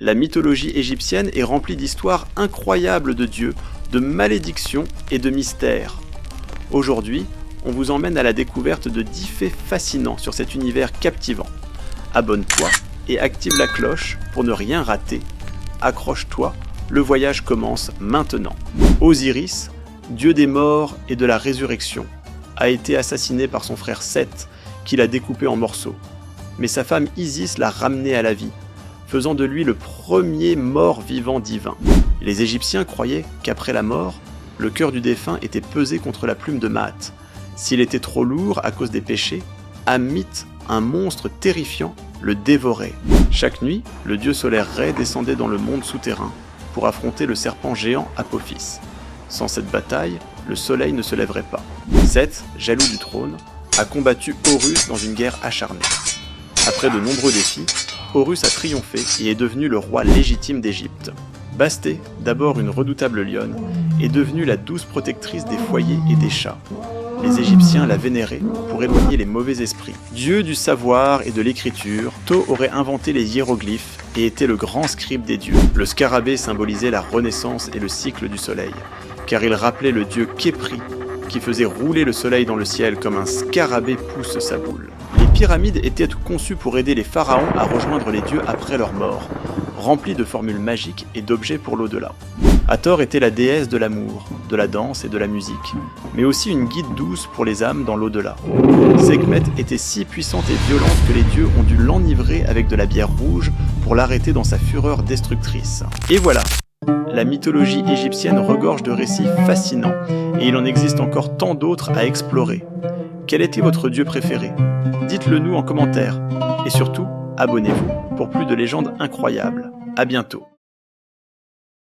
La mythologie égyptienne est remplie d'histoires incroyables de dieux, de malédictions et de mystères. Aujourd'hui, on vous emmène à la découverte de 10 faits fascinants sur cet univers captivant. Abonne-toi et active la cloche pour ne rien rater. Accroche-toi, le voyage commence maintenant. Osiris, dieu des morts et de la résurrection, a été assassiné par son frère Seth, qui l'a découpé en morceaux. Mais sa femme Isis l'a ramené à la vie, faisant de lui le premier mort-vivant divin. Les Égyptiens croyaient qu'après la mort, le cœur du défunt était pesé contre la plume de Maat. S'il était trop lourd à cause des péchés, Ammit, un monstre terrifiant, le dévorait. Chaque nuit, le dieu solaire Ré descendait dans le monde souterrain pour affronter le serpent géant Apophis. Sans cette bataille, le soleil ne se lèverait pas. Seth, jaloux du trône, a combattu Horus dans une guerre acharnée. Après de nombreux défis, Horus a triomphé et est devenu le roi légitime d'Égypte. Basté, d'abord une redoutable lionne, est devenue la douce protectrice des foyers et des chats. Les Égyptiens la vénéraient pour éloigner les mauvais esprits. Dieu du savoir et de l'écriture, Thoth aurait inventé les hiéroglyphes et était le grand scribe des dieux. Le scarabée symbolisait la renaissance et le cycle du soleil, car il rappelait le dieu Khépri, qui faisait rouler le soleil dans le ciel comme un scarabée pousse sa boule. Les pyramides étaient conçues pour aider les pharaons à rejoindre les dieux après leur mort, remplies de formules magiques et d'objets pour l'au-delà. Hathor était la déesse de l'amour, de la danse et de la musique, mais aussi une guide douce pour les âmes dans l'au-delà. Sekhmet était si puissante et violente que les dieux ont dû l'enivrer avec de la bière rouge pour l'arrêter dans sa fureur destructrice. Et voilà, la mythologie égyptienne regorge de récits fascinants, et il en existe encore tant d'autres à explorer. Quel était votre dieu préféré? Dites-le nous en commentaire, et surtout, abonnez-vous pour plus de légendes incroyables. À bientôt.